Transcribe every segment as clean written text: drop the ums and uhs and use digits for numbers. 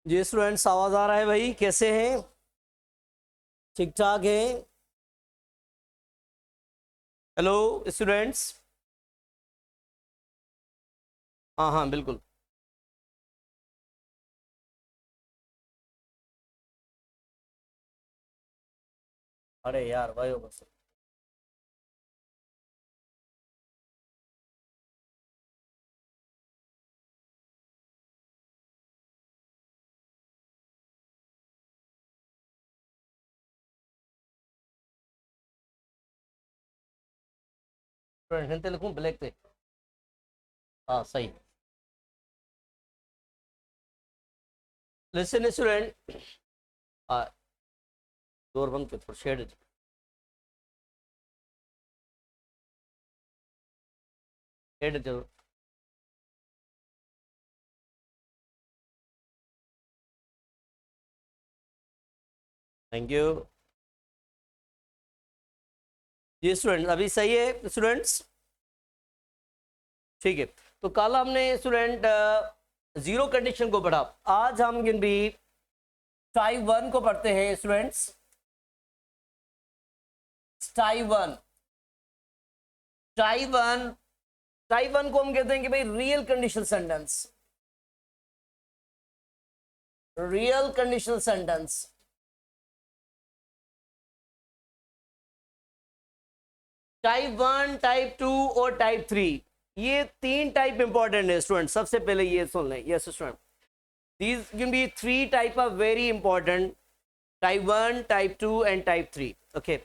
जी students, आवाज आ रहा है भाई? कैसे हैं? ठीक ठाक है? Hello students. हाँ हाँ बिल्कुल। अरे यार भाई बस। स्टूडेंट हिंते लिखूं ब्लैक पे? हाँ सही। लिसन स्टूडेंट, डोर बंद कर, शेड। शेड जरूर। Thank you. जी स्टूडेंट, अभी सही है स्टूडेंट्स? ठीक है। तो कल हमने स्टूडेंट जीरो कंडीशन को पढ़ा। आज हम भी टाइप वन को पढ़ते हैं students. Type one. Type one को हम कहते हैं कि भाई real conditional sentence. Real conditional sentence. Type one, type two और टाइप थ्री, ये तीन टाइप इंपॉर्टेंट है स्टूडेंट। सबसे पहले ये सुन लें। Yes student, these can be three type of very important: type 1, type 2 and type 3. Okay,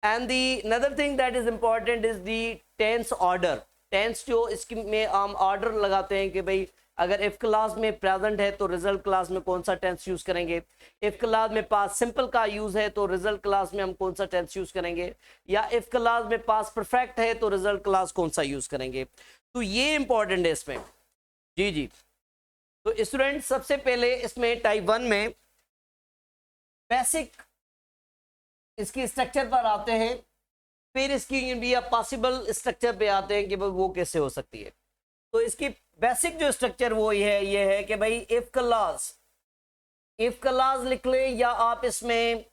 and the another thing that is important is the tense order. Tense जो इसकी में हम ऑर्डर लगाते हैं कि भाई अगर इफ क्लास में प्रेजेंट है तो रिजल्ट क्लास में कौन सा टेंस यूज करेंगे, इफ क्लास में पास्ट सिंपल का यूज है तो रिजल्ट क्लास में हम कौन सा टेंस यूज करेंगे, या इफ क्लास में पास्ट परफेक्ट है तो रिजल्ट क्लास कौन सा यूज करेंगे। तो ये इंपॉर्टेंट है इसमें। जी जी। तो स्टूडेंट सबसे पहले इसमें टाइप वन में बेसिक इसकी स्ट्रक्चर पर आते हैं, फिर इसकी भी पॉसिबल स्ट्रक्चर पे आते हैं कि भाई वो कैसे हो सकती है। तो इसकी बेसिक जो स्ट्रक्चर वो ये है कि भाई इफ क्लास लिख लें, या आप इसमें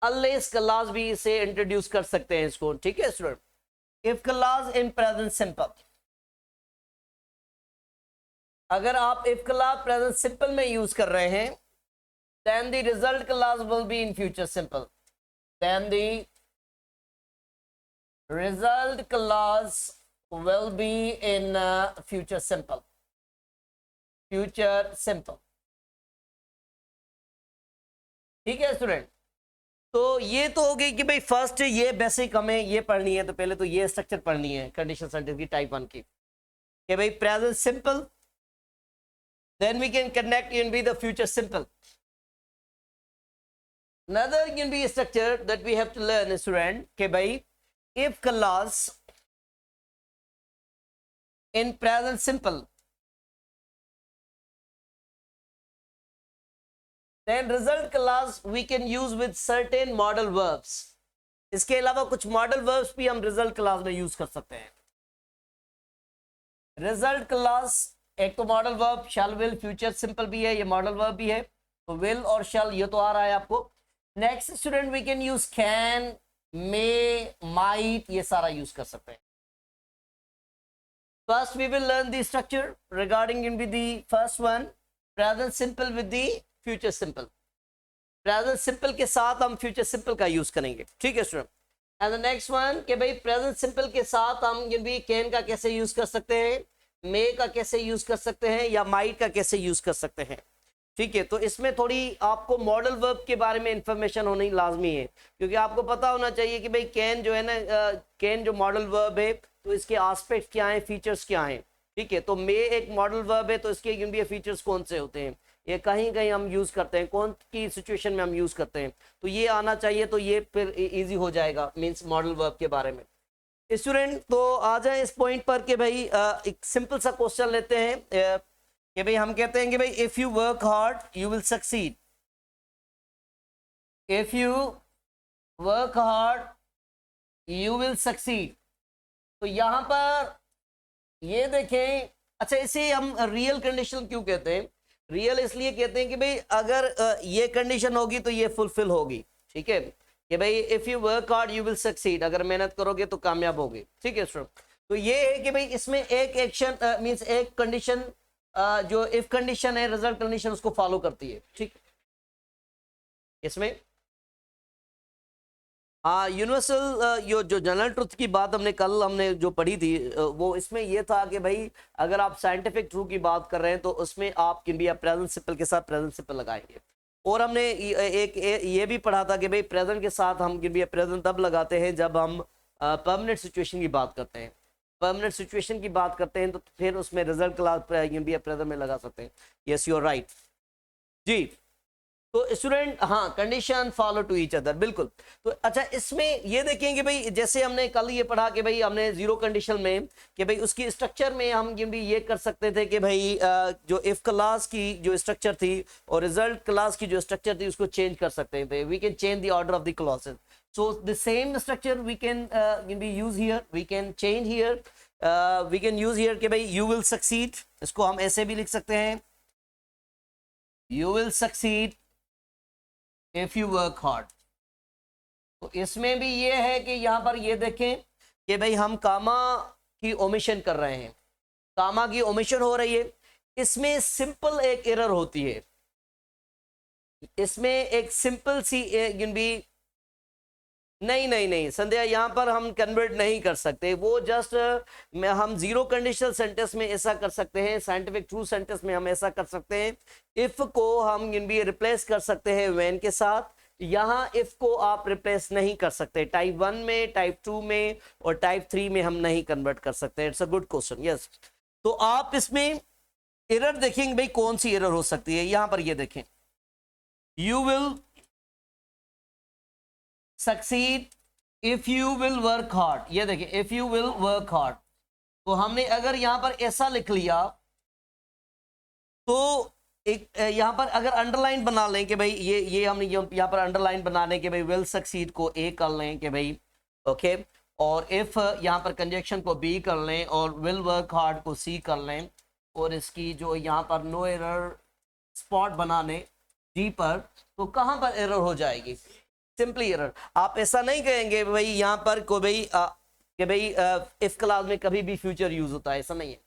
अनलेस क्लास भी इसे इंट्रोड्यूस कर सकते हैं इसको। ठीक है student, if class in present simple. अगर आप इफ क्लास प्रेजेंट सिंपल में यूज कर रहे हैं, then the result clause will be in future simple. Then the result clause will be in future simple. Future simple. ठीक है student? तो ये तो हो गई कि भाई फर्स्ट ये बेसिक हमें ये पढ़नी है, तो पहले तो ये स्ट्रक्चर पढ़नी है कंडीशन सेंटेंस की टाइप वन की कि भाई present simple, then we can connect in with the future simple. Another can be a structure that we have to learn, student, कि भाई if clause in present simple, then result clause we can use with certain modal verbs. इसके अलावा कुछ modal verbs भी हम result class में use कर सकते हैं। रिजल्ट क्लास एक तो modal verb shell will future simple भी है, ये मॉडल वर्ब भी है, तो विल और शैल ये तो आ रहा है आपको। Next student we can use can, may, might, ये सारा यूज कर सकते हैं। First we will learn the structure regarding in with the first one, present simple with the future simple. Present simple के साथ हम फ्यूचर सिंपल का use करेंगे। ठीक है student? And the next one कि भाई प्रेजेंट सिंपल के साथ हम भी कैन का कैसे यूज कर सकते हैं, मे का कैसे यूज कर सकते हैं, या माइट का कैसे यूज कर सकते हैं। ठीक है? तो इसमें थोड़ी आपको मॉडल वर्ब के बारे में इंफॉर्मेशन होनी लाजमी है, क्योंकि आपको पता होना चाहिए कि भाई कैन जो है ना, कैन जो मॉडल वर्ब है तो इसके एस्पेक्ट क्या हैं, फीचर्स क्या हैं। ठीक है? तो मे एक मॉडल वर्ब है, तो इसके फीचर्स कौन से होते हैं, ये कहीं कहीं हम यूज करते हैं, कौन की सिचुएशन में हम यूज करते हैं, तो ये आना चाहिए, तो ये फिर इजी हो जाएगा मीन्स मॉडल वर्ब के बारे में। स्टूडेंट तो आ जाए इस पॉइंट पर कि भाई एक सिंपल सा क्वेश्चन लेते हैं कि भाई हम कहते हैं कि भाई if you work hard you will succeed. If you work hard you will succeed. तो यहां पर ये देखें, अच्छा इसे हम रियल कंडीशन क्यों कहते हैं, रियल इसलिए कहते हैं कि भाई अगर ये कंडीशन होगी तो ये फुलफिल होगी, ठीक है, कि भाई if you work hard you will succeed, अगर मेहनत करोगे तो कामयाब होगे, ठीक है स्टूडेंट। तो ये है कि भाई इसमें एक एक्शन मींस एक कंडीशन जो इफ कंडीशन है रिजल्ट कंडीशन उसको फॉलो करती है, ठीक। इसमें हाँ यूनिवर्सल यो जो जनरल ट्रुथ की बात हमने जो पढ़ी थी वो इसमें ये था कि भाई अगर आप साइंटिफिक ट्रू की बात कर रहे हैं तो उसमें आप कैन बी प्रेजेंट सिंपल के साथ प्रेजेंट सिंपल लगाएंगे। और हमने ये भी पढ़ा था कि भाई प्रेजेंट के साथ हम कैन बी प्रेजेंट तब लगाते हैं जब हम परमानेंट सिचुएशन की बात करते हैं। परमानेंट सिचुएशन की बात करते हैं तो फिर उसमें result class can be present में लगा सकते हैं। यस यू आर राइट जी। तो स्टूडेंट हाँ condition follow to each other, बिल्कुल। तो अच्छा इसमें ये देखेंगे भाई जैसे हमने कल ये पढ़ा कि भाई हमने जीरो कंडीशन में कि भाई उसकी स्ट्रक्चर में हम भी ये कर सकते थे कि भाई जो इफ क्लास की जो स्ट्रक्चर थी और रिजल्ट क्लास की जो स्ट्रक्चर थी उसको चेंज कर सकते थे। We can change the order of the clauses, so the same structure we can be use here, we can change here, we can use here कि भाई यू विल सक्सीड, इसको हम ऐसे भी लिख सकते हैं you will succeed if you work hard. तो इसमें भी ये है कि यहां पर ये देखें कि भाई हम कामा की ओमिशन कर रहे हैं, कामा की ओमिशन हो रही है। इसमें सिंपल एक एरर होती है, इसमें एक सिंपल सी भी नहीं संध्या यहां पर हम कन्वर्ट नहीं कर सकते, वो जस्ट हम जीरो कंडीशनल सेंटेंस में ऐसा कर सकते हैं, साइंटिफिक ट्रू सेंटेंस में हम ऐसा कर सकते हैं। इफ को हम भी रिप्लेस कर सकते हैं व्हेन के साथ, यहां इफ को आप रिप्लेस नहीं कर सकते टाइप 1 में, टाइप 2 में और टाइप 3 में हम नहीं कन्वर्ट कर सकते। It's a good question, yes. तो आप इसमें एरर देखेंगे भाई कौन सी एरर हो सकती है, यहां पर ये देखें you will succeed if you will work hard, ये देखिए if you will work hard. तो हमने अगर यहां पर ऐसा लिख लिया तो एक यहां पर अगर अंडरलाइन बना लें कि भाई ये हमने यहां पर अंडरलाइन बना लें कि भाई विल सक्सीड को ए कर लें कि भाई ओके, और इफ यहां पर कंजक्शन को बी कर लें और विल वर्क हार्ड को सी कर लें, और इसकी जो यहां पर नो एरर स्पॉट बना लें डी पर, तो कहां पर एरर हो जाएगी, सिंपली एरर। आप ऐसा नहीं कहेंगे भाई यहां पर को भाई कि भाई इफ क्लास में कभी भी फ्यूचर यूज होता है, ऐसा नहीं है।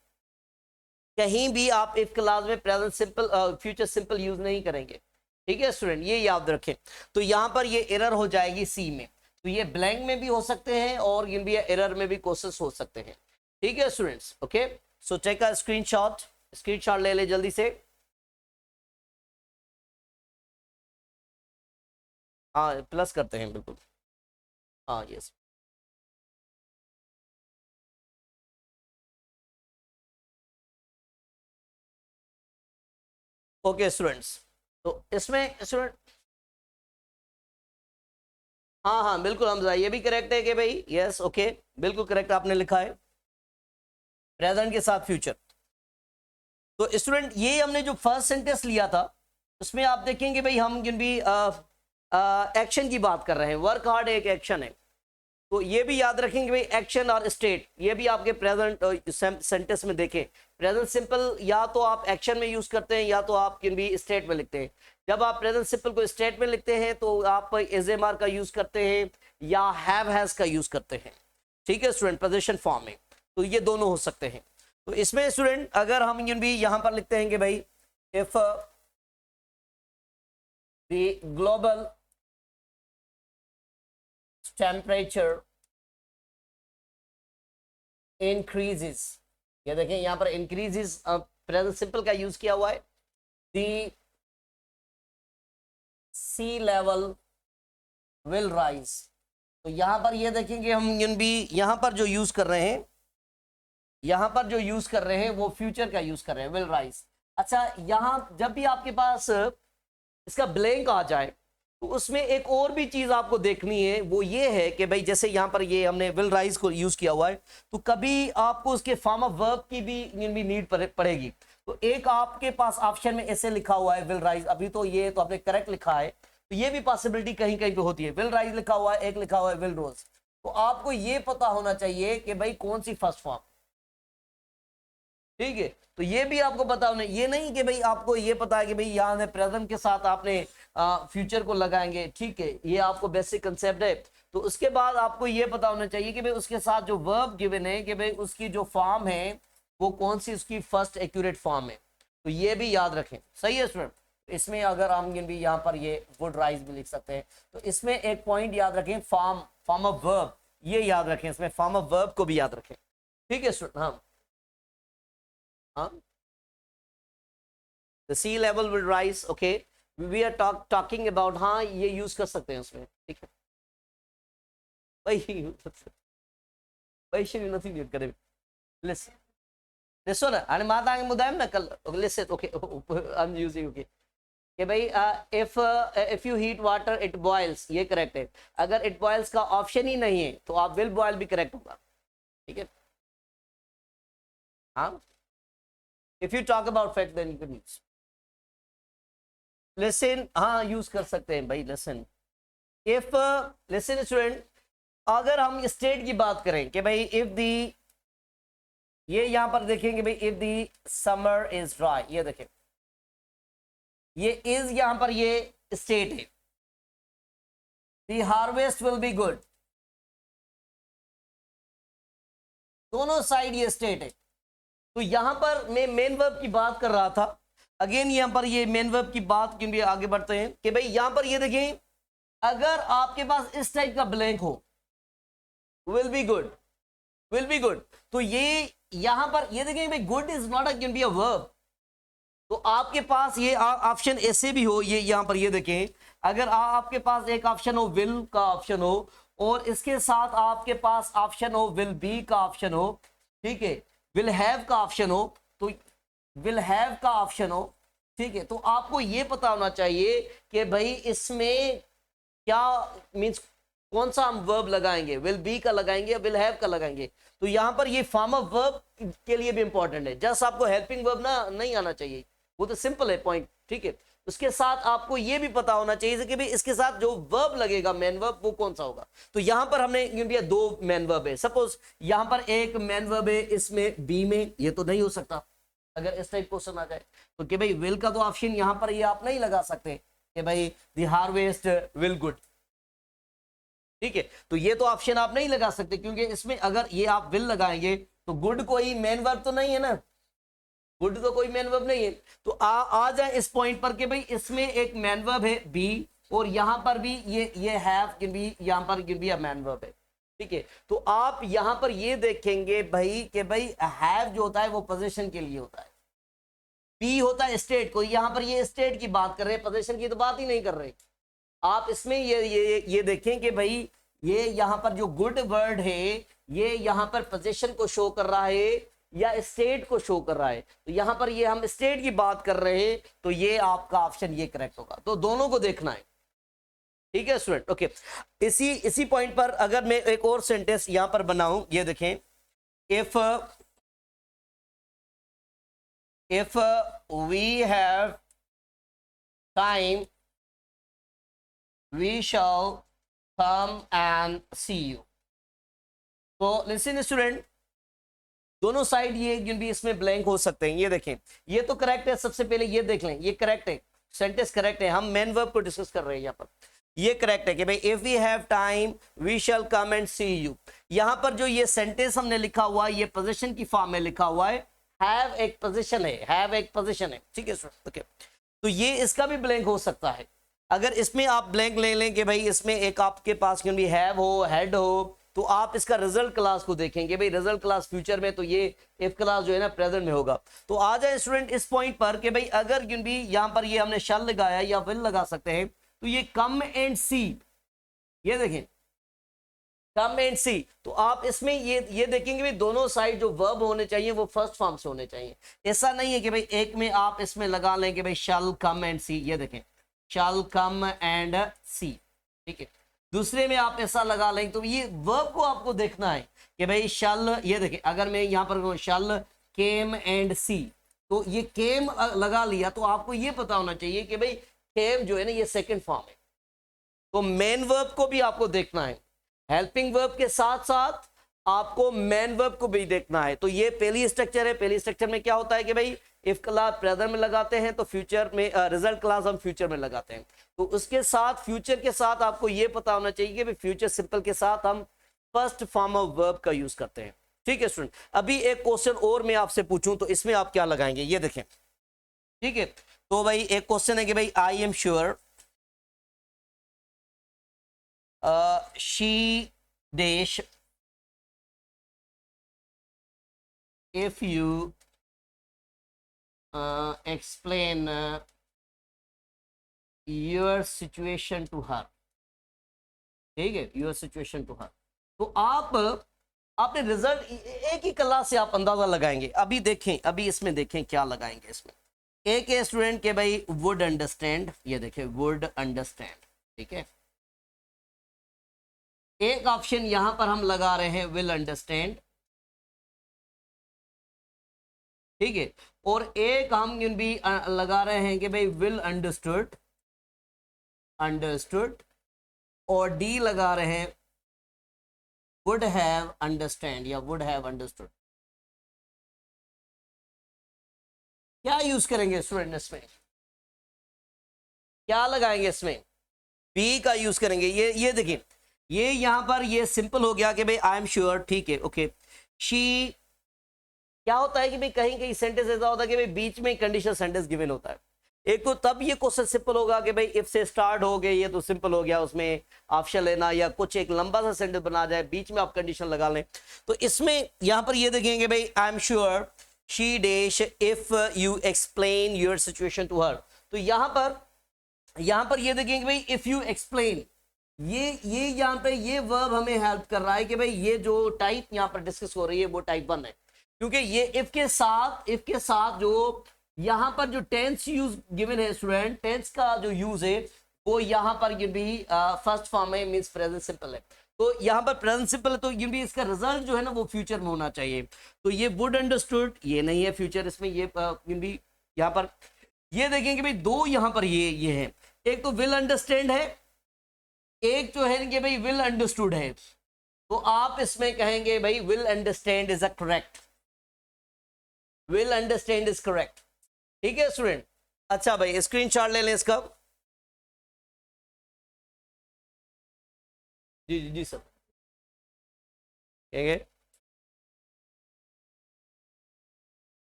कहीं भी आप इफ क्लास में present simple future simple use नहीं करेंगे, ठीक है स्टूडेंट, ये याद रखें। तो यहां पर ये एरर हो जाएगी सी में, तो ये ब्लैंक में भी हो सकते हैं और ये भी एरर में भी कोशिश हो सकते हैं, ठीक है students. Okay so take a screenshot ले ले जल्दी से। हाँ प्लस करते हैं बिल्कुल, हाँ यस। ओके स्टूडेंट्स, तो इसमें स्टूडेंट हाँ हाँ बिल्कुल हमजा ये भी करेक्ट है कि भाई यस ओके बिल्कुल करेक्ट आपने लिखा है प्रेजेंट के साथ फ्यूचर। तो स्टूडेंट ये हमने जो फर्स्ट सेंटेंस लिया था उसमें आप देखेंगे भाई हम जिन भी एक्शन की बात कर रहे हैं, वर्क हार्ड एक एक्शन है, तो ये भी याद रखेंगे भाई एक्शन और स्टेट ये भी आपके प्रेजेंट सेंटेंस में देखें। प्रेजेंट सिंपल या तो आप एक्शन में यूज करते हैं या तो आप किन भी स्टेट में लिखते हैं। जब आप प्रेजेंट सिंपल को स्टेट में लिखते हैं तो आप एजएमआर का यूज करते हैं या हैव हैज का यूज करते हैं, ठीक है स्टूडेंट, पोजीशन फॉर्म में, तो ये दोनों हो सकते हैं। तो इसमें स्टूडेंट अगर हम भी यहां पर लिखते हैं कि भाई if the global temperature increases, ये देखें यहां पर इंक्रीजेस प्रेजेंट सिंपल का यूज किया हुआ है, the sea level will rise. तो यहां पर ये देखेंगे हम भी यहां पर जो यूज कर रहे हैं, यहां पर जो यूज कर रहे हैं वो फ्यूचर का यूज कर रहे हैं विल राइज। अच्छा यहां जब भी आपके पास इसका ब्लैंक आ जाए तो उसमें एक और भी चीज आपको देखनी है, वो ये है कि भाई जैसे यहां पर ये हमने विल राइज को यूज किया हुआ है तो कभी आपको उसके फॉर्म ऑफ वर्ब की भी नीड पड़ेगी। तो एक आपके पास ऑप्शन में ऐसे लिखा हुआ है विल राइज, अभी तो ये तो आपने करेक्ट लिखा है, तो ये भी पॉसिबिलिटी कहीं कहीं पे होती है, विल राइज लिखा हुआ है, एक लिखा हुआ है विल रोज। तो आपको ये पता होना चाहिए कि भाई कौन सी फर्स्ट फॉर्म, ठीक है, तो ये भी आपको पता होना, ये नहीं कि भाई आपको ये पता है कि भाई यहाँ प्रेजेंट के साथ आपने फ्यूचर को लगाएंगे, ठीक है, ये आपको बेसिक कंसेप्ट है। तो उसके बाद आपको ये पता होना चाहिए कि भाई उसके साथ जो वर्ब गिवन है कि भाई उसकी जो फॉर्म है वो कौन सी उसकी फर्स्ट एक्यूरेट फॉर्म है, तो ये भी याद रखें। सही है स्टूडेंट, इसमें अगर हम भी यहाँ पर ये वुड राइज भी लिख सकते हैं, तो इसमें एक पॉइंट याद रखें, फॉर्म ऑफ वर्ब, ये याद रखें, इसमें फॉर्म ऑफ वर्ब को भी याद रखें। ठीक है स्टूडेंट, हाँ हाँ, the sea level will rise, okay, we are talking about, हाँ ये यूज कर सकते हैं उसमें, ठीक है भाई भाई नथिंग यूज करे, listen listen ना, आणि माता आगे मुदायम ना कल, listen okay, I'm using okay कि भाई if you heat water it boils, ये करेक्ट है। अगर it boils का ऑप्शन ही नहीं है तो आप will boil भी करेक्ट होगा, ठीक है हाँ। if you talk about fact then you can use listen, हाँ यूज कर सकते हैं भाई listen। if listen स्टूडेंट, अगर हम स्टेट की बात करें कि भाई if the, ये यहां पर देखेंगे भाई if the summer is dry, ये देखें ये is यहां पर ये स्टेट है, the harvest will be good, दोनों साइड ये स्टेट है। तो यहां पर मैं मेन वर्ब की बात कर रहा था, अगेन यहां पर ये मेन वर्ब की बात क्योंकि आगे बढ़ते हैं कि भाई यहां पर ये देखें, अगर आपके पास इस टाइप का ब्लैंक हो will be good, will be good, तो ये यहां पर ये देखें भाई good is not can be a verb, तो आपके पास ये ऑप्शन ऐसे भी हो, ये यहां पर ये देखें, अगर आपके पास एक ऑप्शन हो विल का ऑप्शन हो और इसके साथ आपके पास ऑप्शन हो विल बी का ऑप्शन हो, ठीक है, विल हैव का ऑप्शन हो, तो विल हैव का ऑप्शन हो, ठीक है, तो आपको ये पता होना चाहिए कि भाई इसमें क्या मींस कौन सा हम वर्ब लगाएंगे, विल बी का लगाएंगे या विल हैव का लगाएंगे। तो यहां पर ये फॉर्म ऑफ वर्ब के लिए भी इंपॉर्टेंट है, जस्ट आपको हेल्पिंग वर्ब ना नहीं आना चाहिए, वो तो सिंपल है पॉइंट, ठीक है। उसके साथ आपको ये भी पता होना चाहिए कि भाई इसके साथ जो वर्ब लगेगा मेन वर्ब वो कौन सा होगा। तो यहां पर हमने दो मेन वर्ब है, सपोज यहां पर एक मेन वर्ब है इसमें बी में, ये तो नहीं हो सकता अगर इस टाइप क्वेश्चन आ जाए, तो कि भाई विल का तो ऑप्शन यहां पर ये आप नहीं लगा सकते कि भाई द हार्वेस्ट विल गुड, ठीक है, तो ये तो ऑप्शन आप नहीं लगा सकते क्योंकि इसमें अगर ये आप विल लगाएंगे तो गुड कोई मेन वर्ब तो नहीं है ना, गुड तो कोई मेन वर्ब नहीं है। तो आ जाए इस पॉइंट पर कि भाई इसमें एक मेन वर्ब है बी और यहां पर भी ये हैव कैन बी, यहां पर can be a main verb है, ठीक है। तो आप यहां पर ये देखेंगे भाई कि भाई हैव जो होता है वो पोजीशन के लिए होता है, बी होता है स्टेट को, यहां पर ये स्टेट की बात कर रहे हैं, पोजीशन की तो बात ही नहीं कर रहे। आप इसमें ये देखें कि भाई ये यहां पर जो गुड वर्ड है ये यहां पर पोजीशन को शो कर रहा है या स्टेट को शो कर रहा है, तो यहां पर ये हम स्टेट की बात कर रहे हैं, तो ये आपका ऑप्शन ये करेक्ट होगा। तो दोनों को देखना है, ठीक है स्टूडेंट, ओके। इसी पॉइंट पर अगर मैं एक और सेंटेंस यहां पर बनाऊं, ये देखें, if we have time we shall come and see you। तो लिसन स्टूडेंट, दोनों साइड ये भी इसमें ब्लैंक हो सकते हैं, ये देखें ये तो करेक्ट है, सबसे पहले ये देख लें, ये करेक्ट है, सेंटेंस करेक्ट है, हम मेन वर्ब को डिस्कस कर रहे हैं यहाँ पर, ये करेक्ट है कि भाई if we have time we shall come and see you. यहाँ पर जो ये सेंटेंस हमने लिखा हुआ है ये पोजीशन की फॉर्म में लिखा हुआ है, हैव एक पोजीशन है, हैव एक पोजीशन है, ठीक है स्टूडेंट, ओके। तो ये इसका भी ब्लैंक हो सकता है, अगर इसमें आप ब्लैंक ले लें कि भाई इसमें एक आपके पास क्यों भी हैव हो हेड हो, तो आप इसका रिजल्ट क्लास को देखेंगे, भाई रिजल्ट क्लास फ्यूचर में, तो ये इफ क्लास जो है ना प्रेजेंट में होगा। तो आ जाए स्टूडेंट इस पॉइंट पर कि भाई अगर क्यों भी यहाँ पर ये हमने शल लगाया या विल लगा सकते हैं, तो ये कम एंड सी, ये देखें कम एंड सी, तो आप इसमें ये देखेंगे भाई दोनों साइड जो वर्ब होने चाहिए वो फर्स्ट फॉर्म से होने चाहिए। ऐसा नहीं है कि भाई एक में आप इसमें लगा लें कि भाई शल कम एंड सी, ये देखें शल कम एंड सी, ठीक है, दूसरे में आप ऐसा लगा लें, तो ये वर्ब को आपको देखना है कि भाई शल, ये देखें अगर मैं यहाँ पर शल केम एंड सी, तो ये केम लगा लिया, तो आपको ये पता होना चाहिए कि भाई केम जो है ना ये सेकंड फॉर्म है। तो मेन वर्ब को भी आपको देखना है, हेल्पिंग वर्ब के साथ साथ आपको मैन वर्ब को भी देखना है। तो ये पहली स्ट्रक्चर है। पहली स्ट्रक्चर में क्या होता है कि भाई इफ क्लास प्रेजेंट में लगाते हैं तो फ्यूचर में रिजल्ट क्लास हम फ्यूचर में लगाते हैं। तो उसके साथ फ्यूचर के साथ आपको ये पता होना चाहिए कि भाई फ्यूचर सिंपल के साथ हम फर्स्ट फॉर्म ऑफ वर्ब का यूज करते हैं। ठीक है स्टूडेंट, अभी एक क्वेश्चन और मैं आपसे पूछूं तो इसमें आप क्या लगाएंगे ये देखें। ठीक है, तो भाई एक क्वेश्चन है कि भाई I am sure she dash if you explain your situation to her। ठीक है, your situation to her। तो आप आपने रिजल्ट एक ही क्लास से आप अंदाजा लगाएंगे। अभी देखें, अभी इसमें देखें क्या लगाएंगे इसमें। एक है स्टूडेंट के भाई वुड अंडरस्टैंड, ये देखें वुड अंडरस्टैंड। ठीक है, एक ऑप्शन यहां पर हम लगा रहे हैं विल अंडरस्टैंड। ठीक है, और एक हम भी लगा रहे हैं कि भाई विल अंडरस्टूड, अंडरस्टूड, और डी लगा रहे हैं वुड हैव अंडरस्टैंड या वुड हैव अंडरस्टूड। क्या यूज करेंगे स्टूडेंट इसमें, क्या लगाएंगे इसमें? बी का यूज करेंगे। ये देखिए, ये यहां पर ये सिंपल हो गया कि भाई आई एम श्योर। ठीक है, ओके। शी, क्या होता है कि भाई कहीं कहीं सेंटेंस ऐसा होता है कि भाई बीच में कंडीशनल सेंटेंस गिवन होता है। एक तो तब ये क्वेश्चन सिंपल होगा कि भाई इफ से स्टार्ट हो गए, ये तो सिंपल हो गया, उसमें ऑप्शन लेना या कुछ एक लंबा सा सेंटेंस बना जाए, बीच में आप कंडीशन लगा लें। तो इसमें यहां पर ये देखेंगे भाई I am sure she dash if you explain your situation to her. तो यहां पर ये देखेंगे भाई इफ यू एक्सप्लेन, ये यहां पे ये वर्ब हमें हेल्प कर रहा है कि भाई ये जो टाइप यहां पर डिस्कस हो रही है वो टाइप 1 है, क्योंकि ये इफ के साथ जो यहां पर जो टेंस यूज गिवन है स्टूडेंट, टेंस का जो यूज है वो यहां पर ये भी फर्स्ट फॉर्म है, मींस प्रेजेंट सिंपल है। तो यहां पर प्रेजेंट सिंपल है तो ये भी इसका रिजल्ट जो है ना वो फ्यूचर में होना चाहिए। तो ये वुड अंडरस्टूड, ये नहीं है फ्यूचर इसमें, ये भी यहां पर ये देखेंगे भाई दो यहां पर ये है, एक तो विल अंडरस्टैंड है, एक जो है कि भाई विल अंडरस्टूड है। तो आप इसमें कहेंगे भाई will understand is a correct, will understand is correct. ठीक है स्टूडेंट, अच्छा भाई स्क्रीनशॉट ले लें इसका। जी जी जी सर, कहेंगे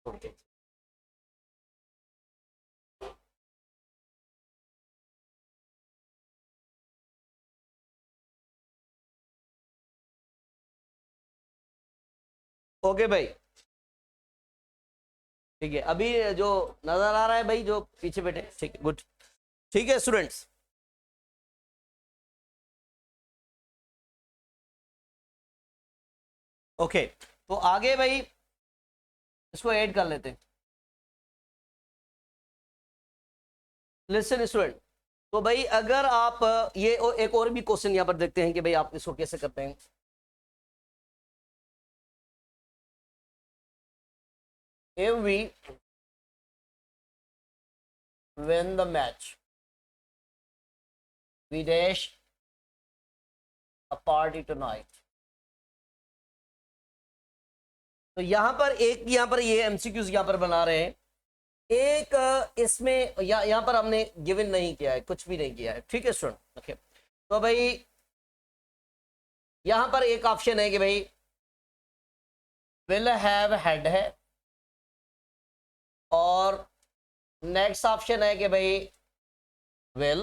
ओके। ओके भाई, ठीक है, अभी जो नजर आ रहा है भाई जो पीछे बैठे, ठीक है, गुड। ठीक है स्टूडेंट्स, ओके, तो आगे भाई इसको ऐड कर लेते हैं। लिसन स्टूडेंट, तो भाई अगर आप ये एक और भी क्वेश्चन यहां पर देखते हैं कि भाई आप इसको कैसे करते हैं। If we win the match, we dash a party tonight। तो यहां पर ये एमसीक्यूज यहां पर बना रहे हैं। एक इसमें यहां पर हमने गिवन नहीं किया है, कुछ भी नहीं किया है। ठीक है स्टूडेंट, ओके। तो भाई यहां पर एक ऑप्शन है कि भाई विल हैव हैड है, और नेक्स्ट ऑप्शन है कि भाई विल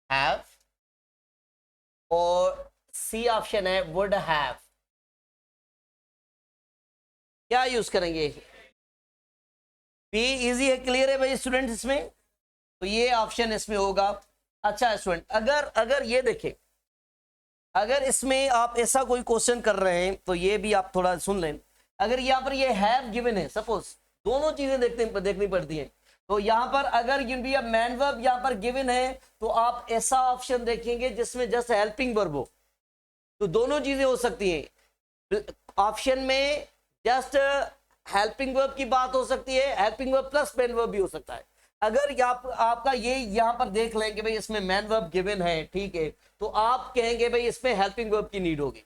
हैव, और सी ऑप्शन है वुड हैव। क्या यूज करेंगे? बी इजी है, क्लियर है भाई स्टूडेंट इसमें? तो ये ऑप्शन इसमें होगा। अच्छा स्टूडेंट, अगर ये देखें, अगर इसमें आप ऐसा कोई क्वेश्चन कर रहे हैं तो ये भी आप थोड़ा सुन लें। अगर यहाँ पर ये हैव गिवन है, सपोज दोनों चीजें देखनी पड़ती हैं। तो यहाँ पर अगर मैन वर्ब यहाँ पर गिवन है तो आप ऐसा ऑप्शन देखेंगे जिसमें जस्ट हेल्पिंग वर्ब हो, तो दोनों चीजें हो सकती हैं। ऑप्शन में जस्ट हेल्पिंग वर्ब की बात हो सकती है, helping verb plus man verb भी हो सकता है। अगर आपका ये यहाँ पर देख लें कि भाई इसमें मैन वर्ब गिवन है, ठीक है, तो आप कहेंगे भाई इसमें हेल्पिंग वर्ब की नीड होगी।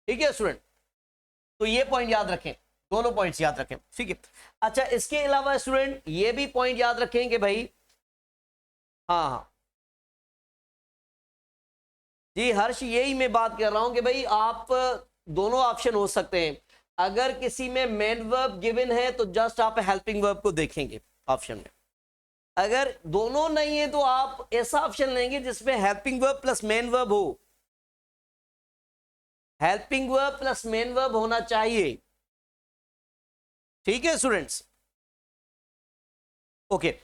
ठीक है स्टूडेंट, तो ये पॉइंट याद रखें, दोनों पॉइंट्स याद रखें, ठीक है। अच्छा, इसके अलावा स्टूडेंट ये भी पॉइंट याद रखें कि भाई, हाँ हाँ जी हर्ष, यही मैं बात कर रहा हूं कि भाई आप दोनों ऑप्शन हो सकते हैं। अगर किसी में मेन वर्ब गिवन है तो जस्ट आप हेल्पिंग वर्ब को देखेंगे ऑप्शन में। अगर दोनों नहीं है तो आप ऐसा ऑप्शन लेंगे जिसमें helping verb plus main verb हो, helping verb plus main verb होना चाहिए। ठीक है स्टूडेंट्स, ओके।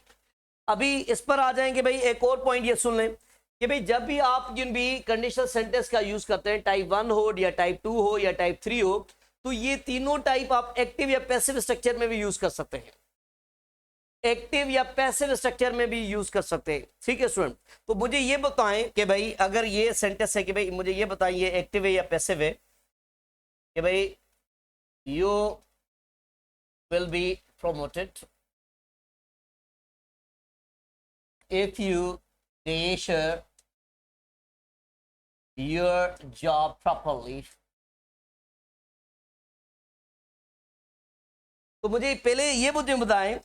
अभी इस पर आ जाएंगे भाई, एक और पॉइंट ये सुन लें कि भाई जब भी आप जिन भी कंडीशनल सेंटेंस का यूज करते हैं, टाइप 1 हो या टाइप 2 हो या टाइप 3 हो, तो ये तीनों टाइप आप एक्टिव या पैसिव स्ट्रक्चर में भी यूज कर सकते हैं, एक्टिव या पैसिव स्ट्रक्चर में भी यूज कर सकते हैं। ठीक है स्टूडेंट, तो मुझे ये बताएं कि भाई अगर ये सेंटेंस है कि भाई मुझे ये बताइए एक्टिव है या पैसिव है, कि भाई you will be promoted if you dash your job properly। तो मुझे पहले ये मुझे बताएं,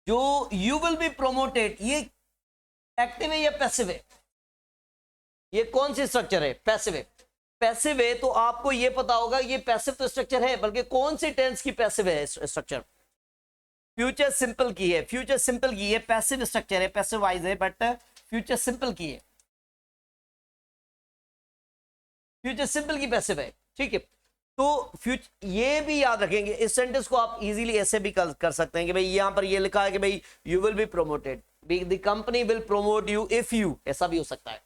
जो यू विल बी प्रोमोटेड ये एक्टिव है या पैसिव है? ये कौन सी स्ट्रक्चर है? पैसिव है। पैसिव है तो आपको ये पता होगा ये पैसिव तो स्ट्रक्चर है, बल्कि कौन सी टेंस की पैसिव है स्ट्रक्चर? फ्यूचर सिंपल की है, फ्यूचर सिंपल की है, पैसिव स्ट्रक्चर है, पैसिव वाइज है, बट फ्यूचर सिंपल की है, फ्यूचर सिंपल की पैसिव है। ठीक है, तो फ्यूचर ये भी याद रखेंगे, इस सेंटेंस को आप इजीली ऐसे भी कर सकते हैं कि भाई यहां पर ये लिखा है कि भाई you will be promoted, the company will promote you if you, ऐसा भी हो सकता है।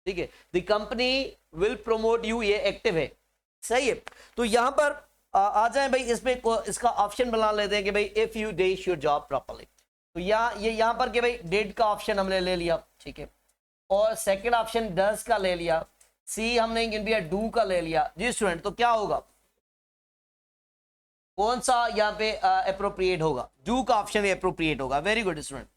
ठीक है, the company will promote you, ये एक्टिव है, सही है। तो यहां पर आ जाए भाई, इसमें इसका ऑप्शन बना लेते हैं कि भाई if you dash your job properly. तो यहां पर कि भाई डेड का ऑप्शन हमने ले लिया, ठीक है, और सेकंड ऑप्शन डज का ले लिया, सी हमने इंडिया डू का ले लिया। जी स्टूडेंट, तो क्या होगा, कौन सा यहाँ पे अप्रोप्रिएट होगा? डू का ऑप्शन अप्रोप्रिएट होगा। वेरी गुड स्टूडेंट,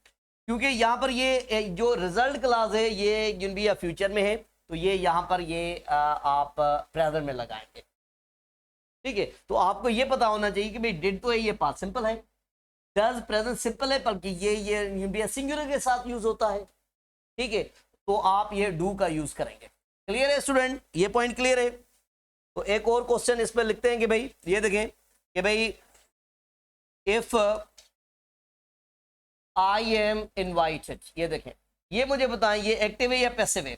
क्योंकि यहाँ पर ये जो रिजल्ट क्लास है ये इंडिया फ्यूचर में है, तो ये यहाँ पर ये आप प्रेजेंट में लगाएंगे। ठीक है, तो आपको ये पता होना चाहिए कि भाई डिड तो है, ये पास्ट सिंपल है, डज प्रेजेंट सिंपल है, बल्कि ये सिंगुलर के साथ यूज होता है। ठीक है, तो आप ये डू का यूज करेंगे। क्लियर है स्टूडेंट, ये पॉइंट क्लियर है? तो एक और क्वेश्चन इस पर लिखते हैं कि भाई ये देखें कि भाई इफ आई एम इनवाइटेड, ये देखें, ये मुझे बताएं ये एक्टिव है या पैसिव है?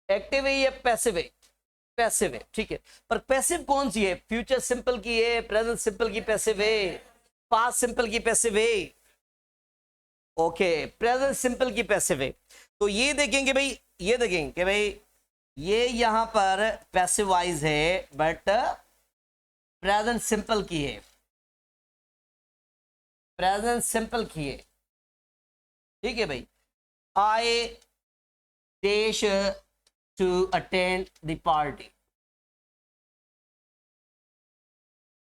एक्टिव है या पैसिव है? पैसिव है। ठीक है, पर पैसिव कौन सी है? फ्यूचर सिंपल की है, प्रेजेंट सिंपल की पैसिव है, पास्ट सिंपल की पैसिव है? ओके, प्रेजेंट सिंपल की पैसिव है। तो ये देखेंगे भाई, ये देखेंगे कि भाई ये यहां पर पैसिवाइज है, बट प्रेजेंट सिंपल की है, प्रेजेंट सिंपल की है। ठीक है भाई, I dash to attend the party,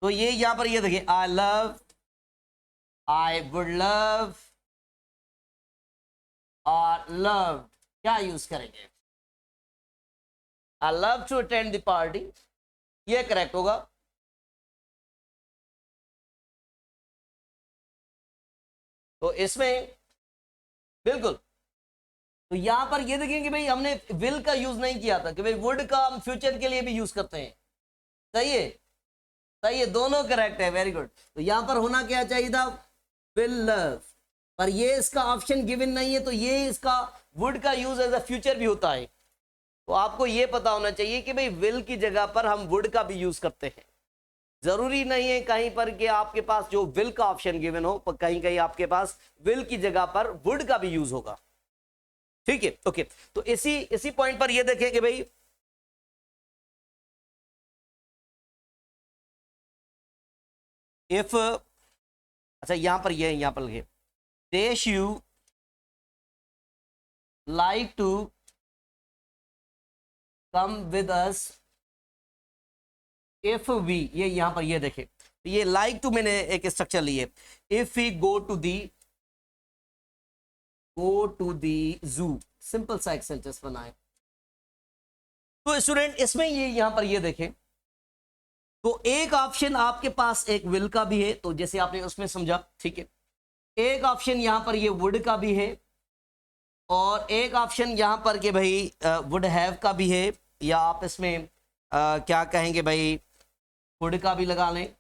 तो ये यहां पर ये देखिए I love, I would love और लव, क्या यूज करेंगे? I love to attend the party, ये करेक्ट होगा। तो इसमें बिल्कुल, तो यहां पर ये देखेंगे भाई हमने विल का यूज नहीं किया था कि भाई वुड का हम फ्यूचर के लिए भी यूज करते हैं। सही है, सही है, दोनों करेक्ट है, वेरी गुड। तो यहां पर होना क्या चाहिए था? विल लव, पर ये इसका ऑप्शन गिवन नहीं है, तो ये इसका वुड का यूज एज अ फ्यूचर भी होता है। तो आपको ये पता होना चाहिए कि भाई विल की जगह पर हम वुड का भी यूज करते हैं। जरूरी नहीं है कहीं पर कि आपके पास जो विल का ऑप्शन गिवन हो, पर कहीं कहीं आपके पास विल की जगह पर वुड का भी यूज होगा। ठीक है, ओके। तो इसी पॉइंट पर ये देखें कि भाई इफ, अच्छा यहां पर ये यहां पर लिखे देश you like to come with us if we, ये यहां पर ये देखे ये लाइक टू मैंने एक स्ट्रक्चर ली है। If we go to the zoo, simple सा एक सेंटेंस बनाए। तो स्टूडेंट इसमें ये यहां पर ये देखें, तो एक ऑप्शन आपके पास एक विल का भी है, तो जैसे आपने उसमें समझा, ठीक है। एक ऑप्शन यहां पर ये वुड का भी है, और एक ऑप्शन यहां पर कि भाई वुड हैव का भी है, या आप इसमें क्या कहेंगे भाई, वुड का भी लगा लें,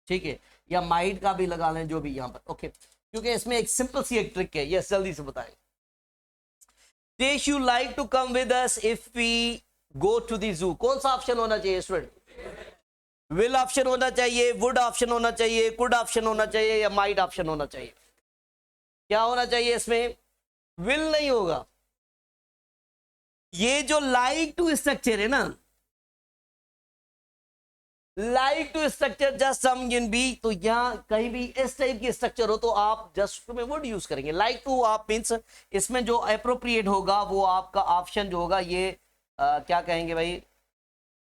ठीक है, या माइट का भी लगा लें, जो भी यहां पर, ओके। क्योंकि इसमें एक सिंपल सी एक ट्रिक है, यस जल्दी से बताएं। देश you like to come with us if we go to the zoo, कौन सा ऑप्शन होना चाहिए स्टूडेंट? विल ऑप्शन होना चाहिए, वुड ऑप्शन होना चाहिए, कुड ऑप्शन होना चाहिए, या माइट ऑप्शन होना चाहिए? क्या होना चाहिए इसमें? विल नहीं होगा। ये जो लाइक टू स्ट्रक्चर है ना, like to structure just some in be, तो यहां कहीं भी इस टाइप की स्ट्रक्चर हो तो आप जस्ट में वुड यूज करेंगे। लाइक टू आप मीन्स इसमें जो अप्रोप्रिएट होगा वो आपका ऑप्शन जो होगा ये क्या कहेंगे भाई,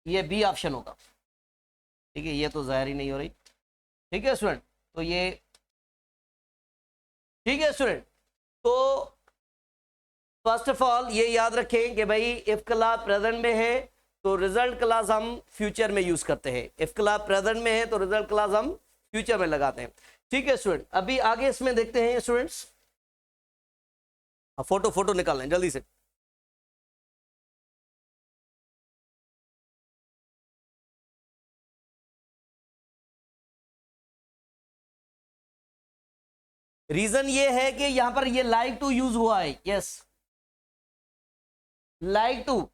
ये बी ऑप्शन होगा, ठीक है। ये तो जाहिर ही नहीं हो रही, ठीक है स्टूडेंट। तो ये ठीक है स्टूडेंट। तो फर्स्ट ऑफ ऑल ये याद रखें कि भाई इफ क्लास प्रेजेंट में है तो रिजल्ट क्लास हम फ्यूचर में यूज करते हैं, इफ क्लास प्रेजेंट में है तो रिजल्ट क्लास हम फ्यूचर में लगाते हैं, ठीक है स्टूडेंट। अभी आगे इसमें देखते हैं स्टूडेंट्स, फोटो निकाल लें जल्दी से। रीजन ये है कि यहां पर ये लाइक टू यूज हुआ है, यस लाइक टू।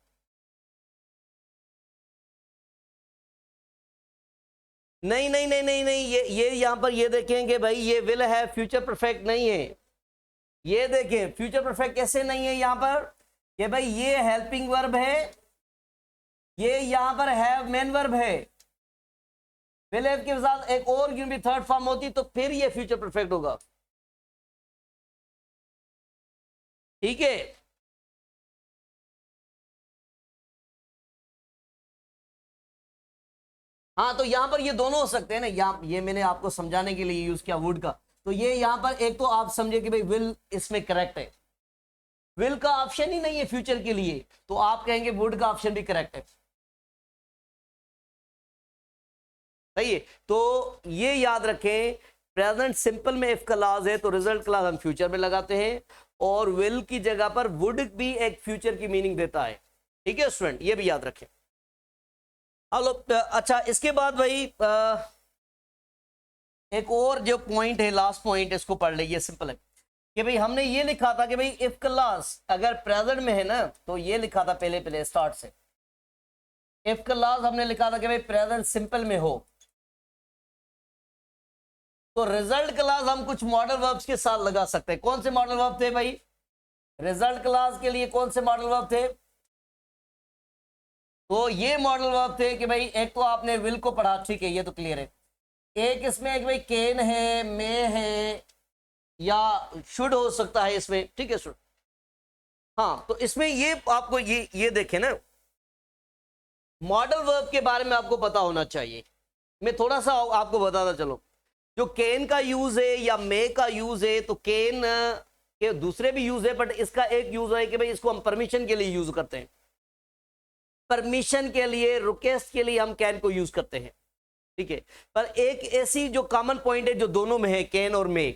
नहीं नहीं नहीं नहीं नहीं, ये यहां पर ये देखेंगे भाई, ये विल है, फ्यूचर परफेक्ट नहीं है। ये देखें फ्यूचर परफेक्ट कैसे नहीं है यहां पर, कि भाई ये हेल्पिंग वर्ब है, ये यहां पर हैव मेन वर्ब है, विल हैव के साथ एक और भी थर्ड फॉर्म होती तो फिर ये फ्यूचर परफेक्ट होगा, ठीक है। हाँ तो यहां पर ये दोनों हो सकते हैं ना, यहाँ ये मैंने आपको समझाने के लिए यूज किया वुड का। तो ये यहां पर एक तो आप समझे कि भाई विल इसमें करेक्ट है, विल का ऑप्शन ही नहीं है फ्यूचर के लिए, तो आप कहेंगे वुड का ऑप्शन भी करेक्ट है, सही है। तो ये याद रखें, प्रेजेंट सिंपल में इफ क्लॉज है तो रिजल्ट क्लॉज हम फ्यूचर में लगाते हैं, और विल की जगह पर वुड भी एक फ्यूचर की मीनिंग देता है, ठीक है स्टूडेंट, ये भी याद रखें। हेलो अच्छा, इसके बाद भाई एक और जो पॉइंट है, लास्ट पॉइंट, इसको पढ़ लीजिए, सिंपल है कि भाई हमने ये लिखा था कि भाई इफ क्लास अगर प्रेजेंट में है ना, तो ये लिखा था पहले स्टार्ट से, इफ क्लास हमने लिखा था कि भाई प्रेजेंट सिंपल में हो, तो रिजल्ट क्लास हम कुछ मॉडल वर्ब्स के साथ लगा सकते हैं। कौन से मॉडल वर्ब थे भाई? रिजल्ट क्लास के लिए कौन से मॉडल वर्ब थे? तो ये मॉडल वर्ब थे कि भाई एक तो आपने विल को पढ़ा, ठीक है, ये तो क्लियर है। एक इसमें एक भाई कैन है, मे है, या शुड हो सकता है इसमें, ठीक है शुड। हाँ तो इसमें ये आपको ये देखें ना, मॉडल वर्ब के बारे में आपको पता होना चाहिए। मैं थोड़ा सा आपको बताता चलो, जो कैन का यूज है या मे का यूज है, तो कैन के दूसरे भी यूज है, बट इसका एक यूज है कि भाई इसको हम परमिशन के लिए यूज करते हैं, परमिशन के लिए, रिक्वेस्ट के लिए हम कैन को यूज करते हैं, ठीक है। पर एक ऐसी जो कॉमन पॉइंट है जो दोनों में है, कैन और मे,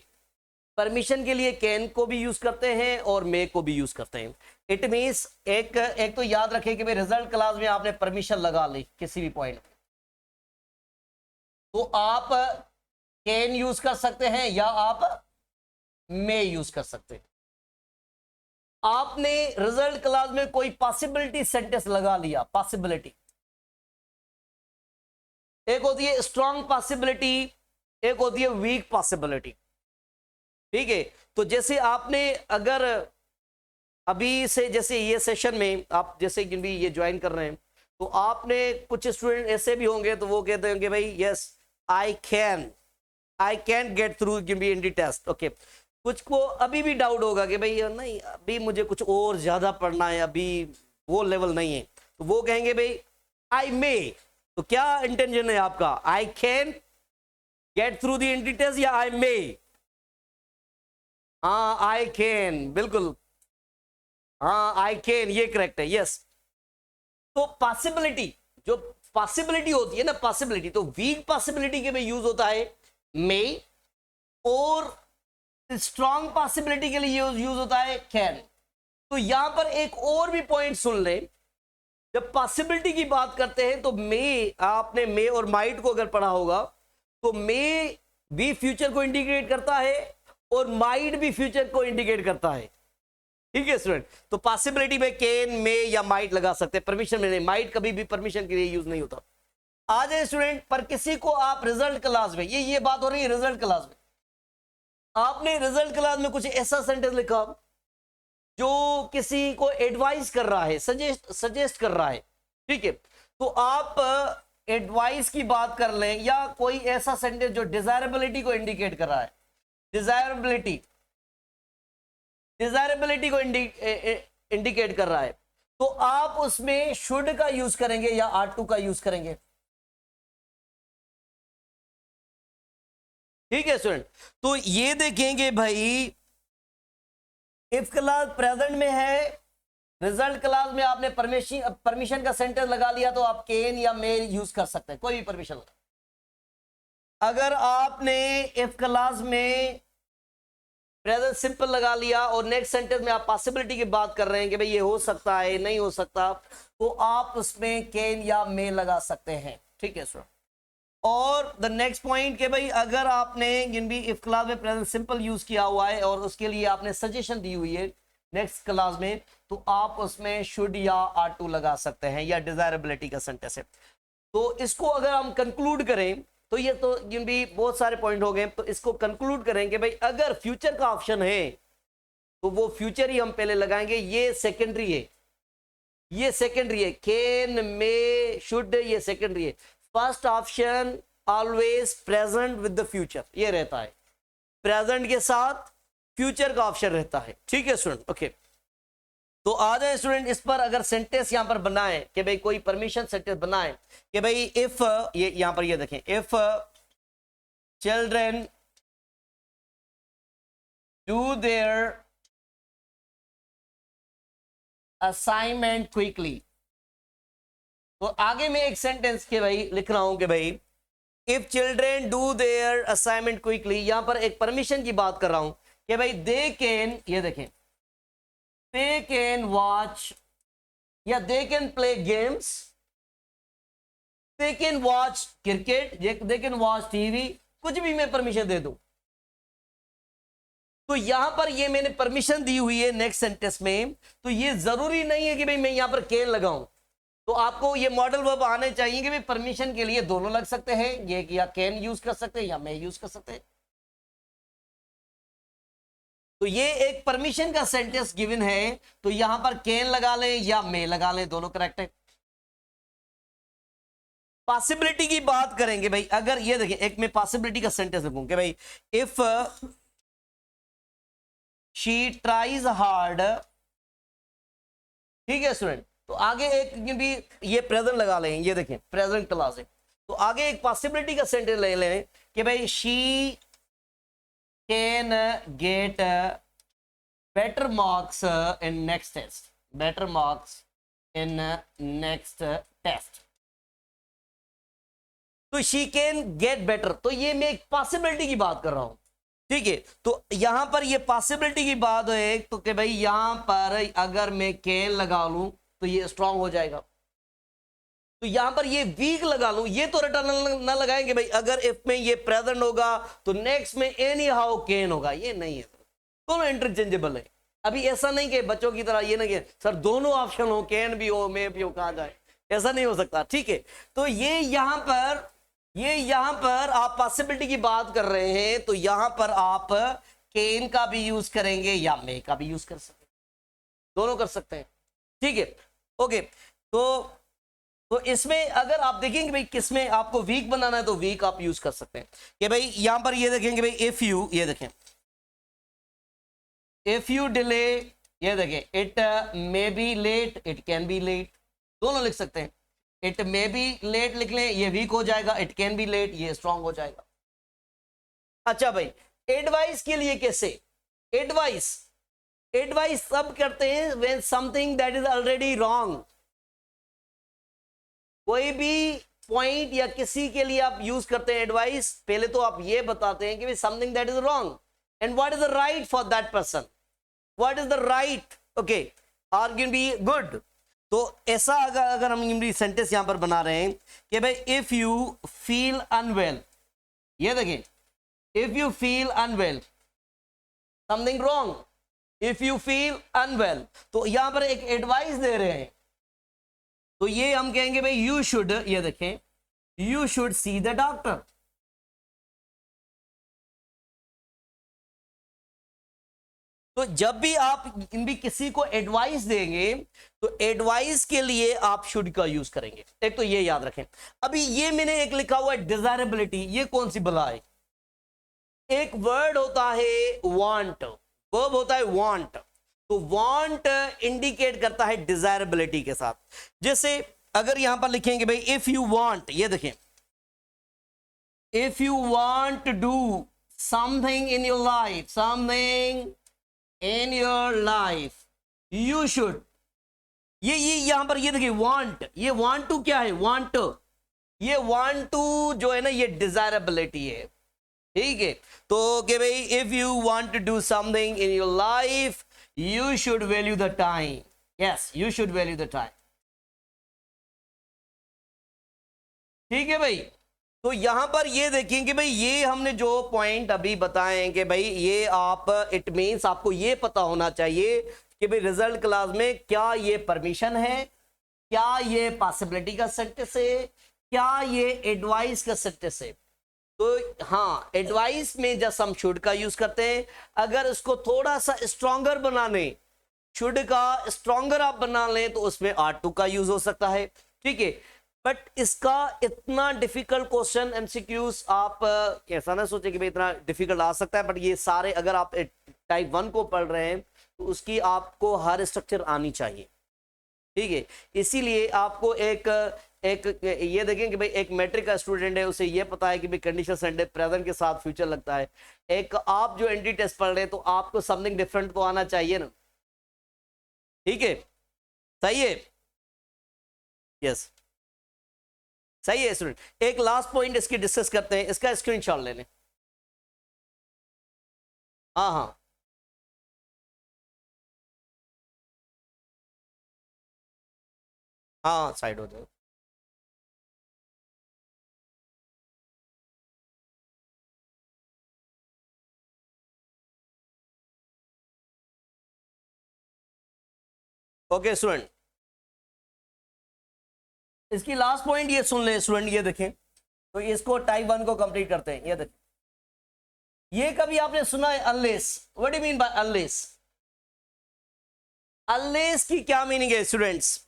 परमिशन के लिए कैन को भी यूज करते हैं और मे को भी यूज करते हैं। इट मींस एक तो याद रखें कि भाई रिजल्ट क्लास में आपने परमिशन लगा ली किसी भी पॉइंट, तो आप कैन यूज कर सकते हैं या आप मे यूज कर सकते हैं। आपने रिजल्ट क्लास में कोई पॉसिबिलिटी सेंटेंस लगा लिया, पॉसिबिलिटी एक होती है स्ट्रॉन्ग पॉसिबिलिटी, एक होती है वीक पॉसिबिलिटी, ठीक है। तो जैसे आपने अगर अभी से जैसे ये सेशन में आप जैसे कि भी ये ज्वाइन कर रहे हैं, तो आपने कुछ स्टूडेंट ऐसे भी होंगे तो वो कहते होंगे भाई yes I can get through in the test, okay. कुछ को अभी भी डाउट होगा कि भाई नहीं अभी मुझे कुछ और ज्यादा पढ़ना है, अभी वो लेवल नहीं है, तो वो कहेंगे भाई आई मे। तो क्या इंटेंशन है आपका? आई can get through the entities या आई मे, हाँ आई कैन, बिल्कुल, हाँ आई कैन, ये करेक्ट है, यस। तो पॉसिबिलिटी, जो पॉसिबिलिटी होती है ना, पॉसिबिलिटी, तो वीक पॉसिबिलिटी के में यूज होता है मे, और स्ट्रॉन्ग पॉसिबिलिटी के लिए यूज होता है कैन। तो यहां पर एक और भी पॉइंट सुन ले, जब पॉसिबिलिटी की बात करते हैं तो मे, आपने मे और माइट को अगर पढ़ा होगा, तो मे भी फ्यूचर को इंडिकेट करता है और माइट भी फ्यूचर को इंडिकेट करता है, ठीक है स्टूडेंट। तो पॉसिबिलिटी में कैन, मे या माइट लगा सकते हैं, परमिशन में नहीं, माइट कभी भी परमिशन के लिए यूज नहीं होता। आ जाए स्टूडेंट, पर किसी को आप रिजल्ट क्लास में, ये बात हो रही है रिजल्ट क्लास में, आपने रिजल्ट क्लास में कुछ ऐसा सेंटेंस लिखा जो किसी को एडवाइस कर रहा है, सजेस्ट कर रहा है, ठीक है, तो आप एडवाइस की बात कर लें, या कोई ऐसा सेंटेंस जो डिजायरेबिलिटी को इंडिकेट कर रहा है, डिजायरेबिलिटी को इंडिकेट कर रहा है, तो आप उसमें शुड का यूज करेंगे या आर टू का यूज करेंगे, ठीक है स्टूडेंट। तो ये देखेंगे भाई, इफ क्लास प्रेजेंट में है, रिजल्ट क्लास में आपने परमिशन का सेंटेंस लगा लिया, तो आप कैन या मे यूज कर सकते हैं, कोई भी परमिशन लगा। अगर आपने इफ क्लास में प्रेजेंट सिंपल लगा लिया और नेक्स्ट सेंटेंस में आप पॉसिबिलिटी की बात कर रहे हैं कि भाई ये हो सकता है, नहीं हो सकता, तो आप उसमें कैन या मे लगा सकते हैं, ठीक है सर। और द नेक्स्ट पॉइंट के भाई, अगर आपने इन भी इफ क्लास में प्रेजेंट सिंपल यूज किया हुआ है और उसके लिए आपने सजेशन दी हुई है नेक्स्ट क्लास में, तो आप उसमें शुड या आर टू लगा सकते हैं, या डिजायरेबिलिटी का सेंटेंस है। तो इसको अगर हम कंक्लूड करें, तो ये तो इन भी बहुत सारे पॉइंट हो गए, तो इसको कंक्लूड करेंगे भाई, अगर फ्यूचर का ऑप्शन है तो वो फ्यूचर ही हम पहले लगाएंगे, ये सेकेंडरी है, ये सेकेंडरी है, कैन, मे, शुड, ये सेकेंडरी है। First option always present with the future, ये रहता है, प्रेजेंट के साथ फ्यूचर का ऑप्शन रहता है, ठीक है स्टूडेंट, ओके। तो आ जाए स्टूडेंट, इस पर अगर सेंटेंस यहां पर बनाए कि भाई कोई परमिशन सेंटेंस बनाए कि भाई इफ, ये यहां पर ये देखें, if children do their assignment quickly, तो आगे में एक सेंटेंस के भाई लिख रहा हूं कि भाई if children do their assignment quickly, यहां पर एक परमिशन की बात कर रहा हूं कि भाई दे कैन, ये देखें, दे कैन वॉच या they can play games, they can watch cricket, they can watch TV, कुछ भी मैं परमिशन दे दूं। तो यहां पर ये मैंने परमिशन दी हुई है नेक्स्ट सेंटेंस में, तो ये जरूरी नहीं है कि भाई मैं यहां पर कैन लगाऊं, तो आपको ये मॉडल वर्ब आने चाहिए कि भाई परमिशन के लिए दोनों लग सकते हैं, ये या कैन यूज कर सकते हैं या मैं यूज कर सकते हैं। तो ये एक परमिशन का सेंटेंस गिवन है, तो यहां पर कैन लगा लें या मे लगा लें, दोनों करेक्ट है। पॉसिबिलिटी की बात करेंगे भाई, अगर ये देखिए, एक मैं पॉसिबिलिटी का सेंटेंस लिखूं कि भाई इफ शी ट्राइज हार्ड, ठीक है स्टूडेंट। तो आगे एक भी ये प्रेजेंट लगा लें, ये देखें प्रेजेंट क्लास है, तो आगे एक पॉसिबिलिटी का सेंटेंस ले लें कि भाई she can get better marks in next test, better marks in next test, तो she can get better, तो ये मैं एक पॉसिबिलिटी की बात कर रहा हूं, ठीक है। तो यहां पर ये पॉसिबिलिटी की बात है, तो कि भाई यहां पर अगर मैं कैन लगा लूं तो ये स्ट्रांग हो जाएगा, तो यहां पर ये वीक लगा लूं, ये तो रिटर्न ना लगाएंगे भाई, अगर इफ में ये प्रेजेंट होगा तो नेक्स्ट में एनी हाउ कैन होगा, ये नहीं है, दोनों इंटरचेंजेबल है। अभी ऐसा नहीं कि बच्चों की तरह ये नहीं कि सर दोनों ऑप्शन हो, कैन भी हो, मे भी हो, कहा जाए, ऐसा नहीं हो सकता, ठीक है। तो ये यहां पर आप पॉसिबिलिटी की बात कर रहे हैं, तो यहां पर आप कैन का भी यूज करेंगे या मे का भी यूज कर सकते हैं, दोनों कर सकते हैं, ठीक है, ओके। तो इसमें अगर आप देखेंगे भाई किसमें आपको वीक बनाना है, तो वीक आप यूज कर सकते हैं कि भाई यहां पर ये देखेंगे भाई इफ यू, ये देखें इफ यू डिले, ये देखें it may be late, it can be late, दोनों लिख सकते हैं। इट मे बी लेट लिख लें, ये वीक हो जाएगा, इट कैन बी लेट, ये स्ट्रांग हो जाएगा। अच्छा भाई, एडवाइस के लिए कैसे? एडवाइस, एडवाइस तब करते हैं when something that is already wrong. कोई भी पॉइंट या किसी के लिए आप यूज करते हैं एडवाइस, पहले तो आप ये बताते हैं कि something that is wrong and what is the right for that person, what is the right, okay, are can be good. तो ऐसा अगर हम सेंटेंस यहां पर बना रहे हैं कि भाई इफ यू फील अनवेल, ये देखें, if you feel unwell something wrong, if you feel unwell, तो यहां पर एक एडवाइस दे रहे हैं, तो ये हम कहेंगे भाई यू शुड, ये देखें, you should see the doctor. तो जब भी आप भी किसी को एडवाइस देंगे तो एडवाइस के लिए आप शुड का यूज करेंगे, एक तो ये याद रखें। अभी ये मैंने एक लिखा हुआ है डिजायरेबिलिटी, ये कौन सी बला है? एक वर्ड होता है वांट, वर्ब होता है वांट, तो वांट इंडिकेट करता है डिजायरेबिलिटी के साथ। जैसे अगर यहां पर लिखेंगे भाई इफ यू वांट, ये देखें, if you want to do something in your life, something in your life, you should, ये यहां पर ये देखिए वांट, ये वांट टू क्या है? वांट, ये वांट टू जो है ना ये डिजायरेबिलिटी है, ठीक है। तो कि भाई if you want to do something in your life you should value the time, yes you should value the time, ठीक है भाई। तो यहां पर ये देखें कि भाई ये हमने जो पॉइंट अभी बताए कि भाई ये आप, इट मींस आपको ये पता होना चाहिए कि भाई रिजल्ट क्लास में क्या ये परमिशन है, क्या ये पॉसिबिलिटी का सेंटेंस है, क्या ये एडवाइस का सेंटेंस है। तो हाँ, एडवाइस में जब हम शुड का यूज करते हैं, अगर इसको थोड़ा सा स्ट्रॉन्गर बनाने, शुड का स्ट्रॉन्गर आप बना लें तो उसमें आर टू का यूज हो सकता है, ठीक है। बट इसका इतना डिफिकल्ट क्वेश्चन एमसीक्यूज आप ऐसा ना सोचे कि भाई इतना डिफिकल्ट आ सकता है, बट ये सारे अगर आप टाइप 1 को पढ़ रहे हैं तो उसकी आपको हर स्ट्रक्चर आनी चाहिए, ठीक है। इसीलिए आपको एक ये देखें कि भाई एक मैट्रिक का स्टूडेंट है, उसे ये पता है कि भाई कंडीशनल सेंटेंस प्रेजेंट के साथ फ्यूचर लगता है। एक आप जो एंटी टेस्ट पढ़ रहे हैं तो आपको समथिंग डिफरेंट तो आना चाहिए ना, ठीक है, सही है, यस सही है स्टूडेंट। एक लास्ट पॉइंट इसकी डिस्कस करते हैं, इसका स्क्रीनशॉट ले लें। हाँ हाँ हाँ साइड हो जाओ। ओके स्टूडेंट, इसकी लास्ट पॉइंट ये सुन ले स्टूडेंट, ये देखें, तो इसको टाइप 1 को कंप्लीट करते हैं। ये देखें, ये कभी आपने सुना है unless? What do you mean by unless? Unless की क्या मीनिंग है स्टूडेंट्स?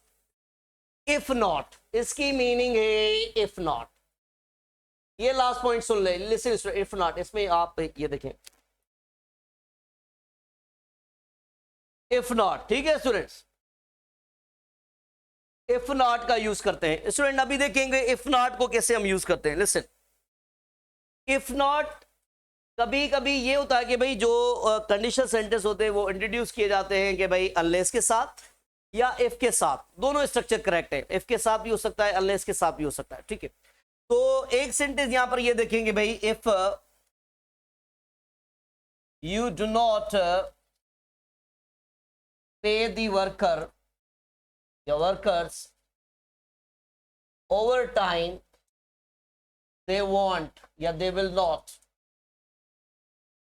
इफ नॉट, इसकी मीनिंग है इफ नॉट। ये लास्ट पॉइंट सुन ले, लिसन, इफ नॉट, इसमें आप ये देखें इफ नॉट, ठीक है स्टूडेंट्स, इफ नॉट का यूज करते हैं स्टूडेंट। अभी देखेंगे इफ नॉट को कैसे हम यूज करते हैं। लिसन, इफ नॉट कभी कभी ये होता है कि भाई जो कंडीशनल सेंटेंस होते हैं वो इंट्रोड्यूस किए जाते हैं कि भाई अनलेस के साथ या इफ के साथ, दोनों स्ट्रक्चर करेक्ट है, इफ के साथ भी हो सकता है, अनलेस के साथ भी हो सकता है, ठीक है। तो एक सेंटेंस यहां पर ये देखेंगे भाई, इफ यू डू नॉट पे द वर्कर या workers over time they want या they will not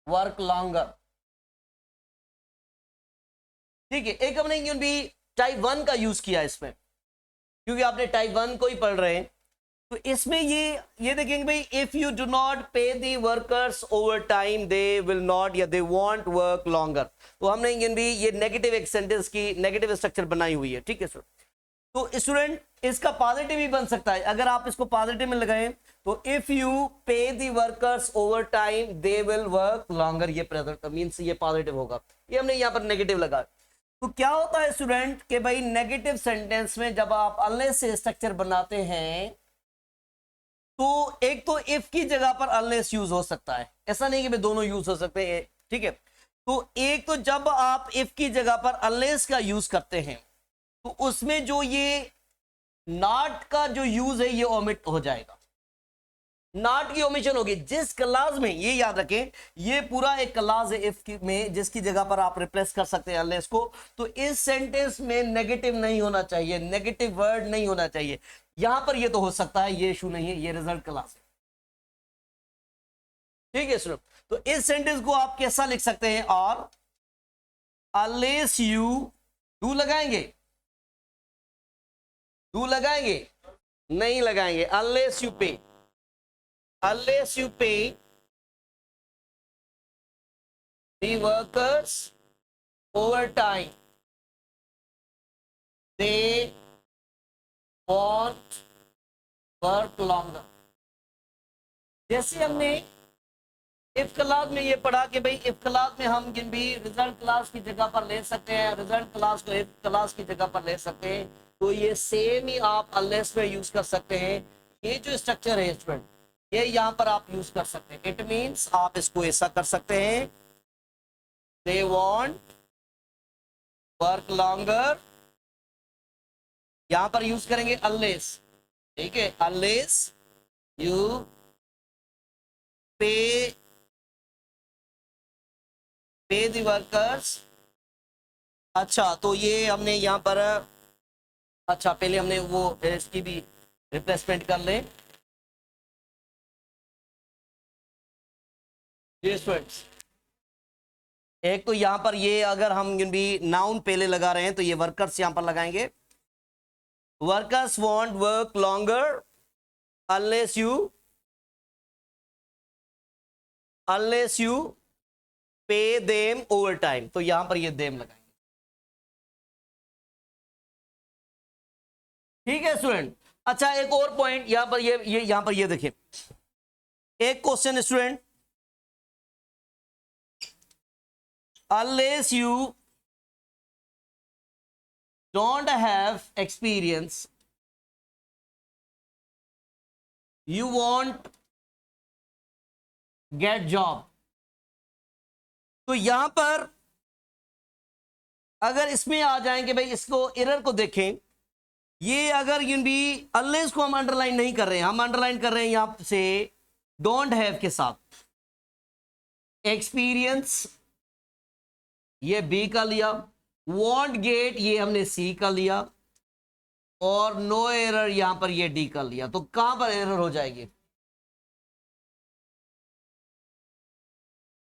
work longer, ठीक है। एक हमने यूं भी टाइप 1 का यूज किया इसमें, क्योंकि आपने टाइप 1 को ही पढ़ रहे हैं। तो इसमें ये देखेंगे भाई, इफ यू डू नॉट पे दी workers over time they will not या दे वॉन्ट वर्क लॉन्गर, तो हमने यूं भी ये नेगेटिव एक सेंटेंस की नेगेटिव स्ट्रक्चर बनाई हुई है, ठीक है सर। तो स्टूडेंट इसका पॉजिटिव भी बन सकता है, अगर आप इसको पॉजिटिव में लगाएं तो इफ यू पे दी workers over time they will work longer, ये प्रेजेंट मींस ये पॉजिटिव होगा, ये हमने यहां पर नेगेटिव लगा। तो क्या होता है स्टूडेंट कि भाई नेगेटिव सेंटेंस में जब आप अनलेस से स्ट्रक्चर बनाते हैं तो एक तो इफ की जगह पर अनलेस यूज हो सकता है, ऐसा नहीं कि भाई दोनों यूज हो सकते हैं, ठीक है। तो एक तो जब आप इफ की जगह पर अनलेस का यूज करते हैं तो उसमें जो ये नॉट का जो यूज है ये ओमिट हो जाएगा, नॉट की ओमिशन होगी जिस क्लास में, ये याद रखें ये पूरा एक क्लास है इफ में जिसकी जगह पर आप रिप्लेस कर सकते हैं अनलेस को। तो इस सेंटेंस में नेगेटिव नहीं होना चाहिए, नेगेटिव वर्ड नहीं होना चाहिए। यहां पर ये तो हो सकता है, ये इशू नहीं है, ये रिजल्ट क्लास है, ठीक है सुनो। तो इस सेंटेंस को आप कैसा लिख सकते हैं, और अनलेस यू, डू लगाएंगे, डू लगाएंगे नहीं लगाएंगे, अनलेस यू पे, unless you pay the workers overtime, they won't work longer। जैसे हमने इफ क्लास में ये पढ़ा कि भाई इफ क्लास में हम जिन भी रिजल्ट क्लास की जगह पर ले सकते हैं, रिजल्ट क्लास को इफ क्लास की जगह पर ले सकते हैं, तो ये सेम ही आप अनलेस में यूज कर सकते हैं। ये जो स्ट्रक्चर है स्टूडेंट, ये यहां पर आप यूज कर सकते हैं। इट मीन्स आप इसको ऐसा कर सकते हैं, दे वॉन्ट वर्क लॉन्गर, यहां पर यूज करेंगे अनलेस, ठीक है, अनलेस यू पे द वर्कर्स। अच्छा तो ये हमने यहां पर, अच्छा पहले हमने वो इसकी भी रिप्लेसमेंट कर ले। स्टूडेंट्स एक तो यहां पर ये अगर हम भी नाउन पहले लगा रहे हैं तो ये वर्कर्स यहां पर लगाएंगे, workers want work longer unless you pay them over time, तो यहां पर ये देम लगाएंगे, ठीक है स्टूडेंट। अच्छा एक और पॉइंट यहां पर ये यहां पर ये देखिए, एक question student, unless you don't have experience you won't get job। तो यहां पर अगर इसमें आ जाएंगे भाई, इसको एरर को देखें, ये अगर यूं भी अनलेस को हम अंडरलाइन नहीं कर रहे हैं, हम अंडरलाइन कर रहे हैं यहां से डोंट हैव के साथ, एक्सपीरियंस ये बी का लिया, वॉन्ट गेट ये हमने सी का लिया, और नो एरर यहां पर ये डी का लिया, तो कहां पर एरर हो जाएगी,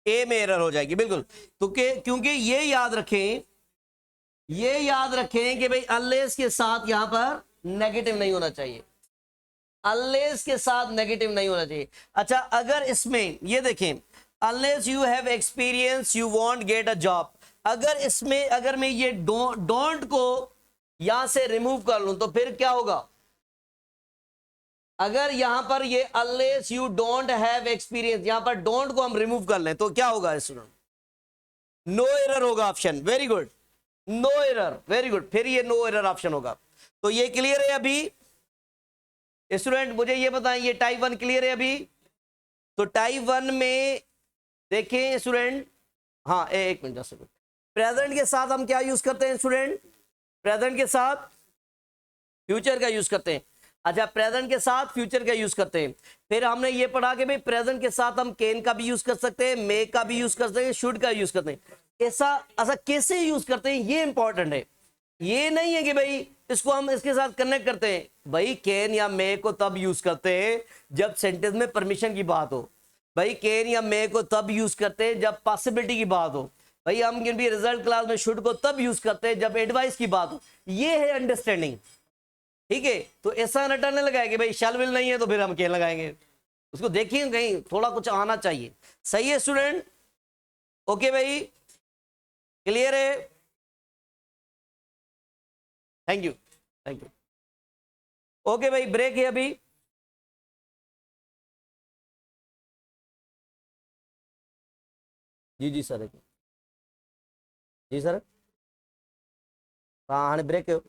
ए में एरर हो जाएगी बिल्कुल। तो क्योंकि ये याद रखें कि भाई अनलेस के साथ यहां पर नेगेटिव नहीं होना चाहिए, अनलेस के साथ नेगेटिव नहीं होना चाहिए। अच्छा अगर इसमें ये देखें, unless you have experience you want get a job, अगर इसमें अगर मैं ये डोंट को यहां से रिमूव कर लूं तो फिर क्या होगा, अगर यहां पर ये unless you don't have experience, यहां पर डोंट को हम रिमूव कर लें तो क्या होगा स्टूडेंट, नो एरर होगा option, very good, no error, very good, फिर ये नो एरर ऑप्शन होगा। तो ये क्लियर है अभी स्टूडेंट, मुझे ये बताएं ये टाइप 1 क्लियर है अभी। तो टाइप 1 में देखें स्टूडेंट, हाँ एक मिनट 10 सेकंड, प्रेजेंट के साथ हम क्या यूज करते हैं स्टूडेंट, प्रेजेंट के साथ फ्यूचर का यूज करते हैं। अच्छा प्रेजेंट के साथ फ्यूचर का यूज करते हैं। फिर हमने ये पढ़ा कि भाई प्रेजेंट के साथ हम कैन का भी यूज कर सकते हैं, मे का भी यूज कर सकते हैं, शुड का यूज करते हैं। ऐसा कैसे यूज करते हैं ये इंपॉर्टेंट है, ये नहीं है कि भाई इसको हम इसके साथ कनेक्ट करते हैं। भाई कैन या मे को तब यूज करते हैं जब सेंटेंस में परमिशन की बात हो, भाई कैन या मे को तब यूज करते हैं जब पॉसिबिलिटी की बात हो, भाई हम भी रिजल्ट क्लास में शुड को तब यूज करते हैं जब एडवाइस की बात हो। ये है अंडरस्टैंडिंग, ठीक है। तो ऐसा रटने लगाए कि भाई शैल विल नहीं है तो फिर हम कैन लगाएंगे, उसको देखिए कहीं थोड़ा कुछ आना चाहिए। सही है स्टूडेंट, ओके भाई क्लियर है, thank you thank you. Okay भाई ब्रेक है अभी। जी जी सर, जी सर, हाँ हाँ ब्रेक है।